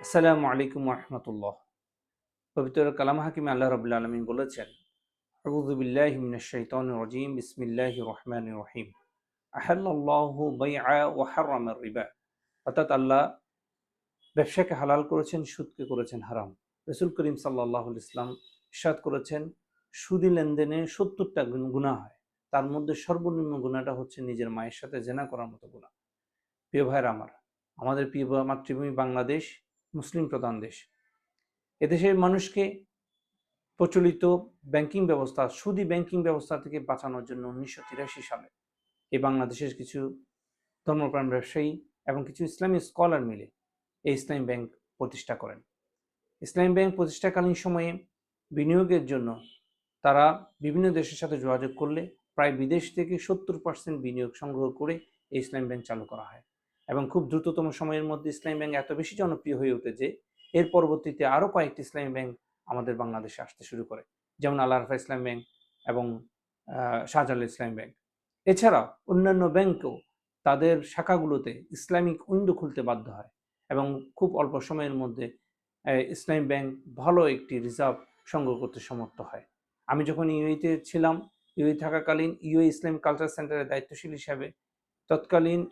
আসসালামু আলাইকুম রহমতুল্লাহ। পবিত্র কালাম হাকিমে আল্লাহ রাব্বুল আলামিন বলেছেন, আউযু বিল্লাহি মিনাশ শাইতানির রাজীম, বিসমিল্লাহির রহমানির রহিম। আহাল্লাল্লাহু বাইআ ওয়া হাররামার রিবা। অর্থাৎ আল্লাহ ব্যবসাকে হালাল করেছেন, সুদকে করেছেন হারাম। রাসূল করিম সাল্লাল্লাহু আলাইহি ওয়াসাল্লাম ইরশাদ করেছেন, সুদী লেনদেনে ৭০টা গুনাহ হয়। তার মধ্যে সর্বনিম্ন গুনাহটা হচ্ছে নিজের মায়ের সাথে জিনা করার মতো গুনাহ। প্রিয় ভাইরা আমার, আমাদের প্রিয় মাতৃভূমি বাংলাদেশ মুসলিম প্রধান দেশ। এদেশের মানুষকে প্রচলিত ব্যাংকিং ব্যবস্থা, সুদী ব্যাংকিং ব্যবস্থা থেকে বাঁচানোর জন্য ১৯৮৩ সালে এই বাংলাদেশের কিছু ধর্মপ্রাণ ব্যবসায়ী এবং কিছু ইসলামী স্কলার মিলে এই ইসলামী ব্যাংক প্রতিষ্ঠা করেন। ইসলামী ব্যাংক প্রতিষ্ঠাকালীন সময়ে বিনিয়োগের জন্য তারা বিভিন্ন দেশের সাথে যোগাযোগ করলে প্রায় বিদেশ থেকে ৭০% বিনিয়োগ সংগ্রহ করে এই ইসলামী ব্যাংক চালু করা হয় এবং খুব দ্রুততম সময়ের মধ্যে ইসলামী ব্যাংক এত বেশি জনপ্রিয় হয়ে ওঠে যে এর পরবর্তীতে আরও কয়েকটি ইসলামী ব্যাংক আমাদের বাংলাদেশে আসতে শুরু করে, যেমন আল আরফা ইসলামী ব্যাংক এবং শাহজালাল ইসলামী ব্যাংক। এছাড়াও অন্যান্য ব্যাংকও তাদের শাখাগুলোতে ইসলামিক উইন্ডো খুলতে বাধ্য হয় এবং খুব অল্প সময়ের মধ্যে ইসলামী ব্যাংক ভালো একটি রিজার্ভ সংগ্রহ করতে সমর্থ হয়। আমি যখন ইউএইতে ছিলাম, ইউএই থাকাকালীন ইউএই ইসলামিক কালচার সেন্টারের দায়িত্বশীল হিসাবে তৎকালীন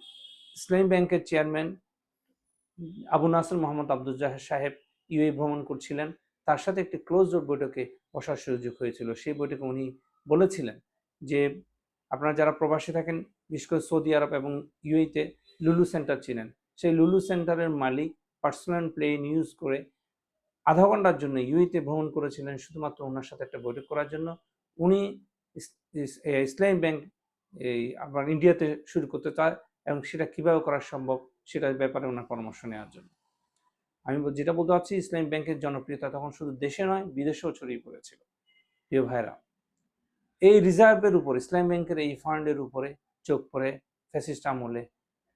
ইসলামী ব্যাংকের চেয়ারম্যান আবু নাসর মোহাম্মদ আব্দুল জাহের সাহেব ইউএই ভ্রমণ করছিলেন। তার সাথে একটি ক্লোজ ডোর বৈঠকে বসার সুযোগ হয়েছিল। সেই বৈঠকে উনি বলেছিলেন যে, আপনারা যারা প্রবাসী থাকেন, বিশেষ করে সৌদি আরব এবং ইউএইতে লুলু সেন্টার চিনেন, সেই লুলু সেন্টারের মালিক পার্সোনাল প্লেন ইউজ করে আধা ঘন্টার জন্য ইউএইতে ভ্রমণ করেছিলেন শুধুমাত্র ওনার সাথে একটা বৈঠক করার জন্য। উনি ইসলামী ব্যাংক আপনার ইন্ডিয়াতে শুরু করতে চায় এবং সেটা কিভাবে করা সম্ভব সেটার ব্যাপারে ওনার পরামর্শ নেওয়ার জন্য। আমি যেটা বলতে চাচ্ছি, ইসলামী ব্যাংকের জনপ্রিয়তা তখন শুধু দেশে নয়, বিদেশেও ছড়িয়ে পড়েছিল। প্রিয় ভাইরা, এই রিজার্ভের উপর, ইসলামী ব্যাংকের এই ফান্ডের উপরে চোখ পড়ে ফ্যাসিস্ট আমলে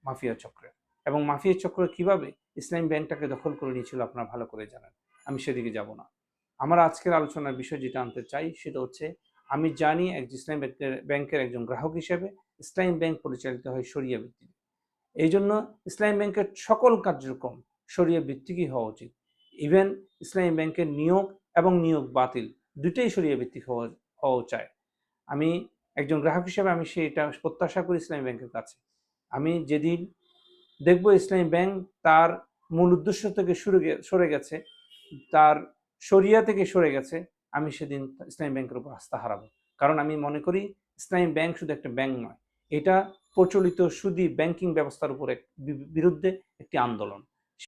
মাফিয়া চক্রের, এবং মাফিয়া চক্র কিভাবে ইসলামী ব্যাংকটাকে দখল করে নিয়েছিল আপনারা ভালো করে জানেন। আমি সেদিকে যাব না। আমার আজকের আলোচনার বিষয় যেটা আনতে চাই সেটা হচ্ছে, আমি জানি ইসলামী ব্যাংকের একজন গ্রাহক হিসেবে ইসলামী ব্যাংক পরিচালিত হয় শরিয়া ভিত্তিক। এই জন্য ইসলামী ব্যাংকের সকল কার্যক্রম শরিয়া ভিত্তিকই হওয়া উচিত। ইভেন ইসলামী ব্যাংকের নিয়োগ এবং নিয়োগ বাতিল দুটোই শরিয়া ভিত্তিক হওয়া চায়। আমি একজন গ্রাহক হিসেবে আমি সেটা প্রত্যাশা করি ইসলামী ব্যাংকের কাছে। আমি যেদিন দেখব ইসলামী ব্যাংক তার মূল উদ্দেশ্য থেকে সরে গেছে, তার শরিয়া থেকে সরে গেছে, আমি সেদিন ইসলামী ব্যাংকের উপর আস্থা হারাবো। কারণ আমি মনে করি ইসলামী ব্যাংক শুধু একটা ব্যাংক নয়, এটা প্রচলিত সুদী ব্যাংকিং ব্যবস্থার উপর বিরুদ্ধে একটি আন্দোলন।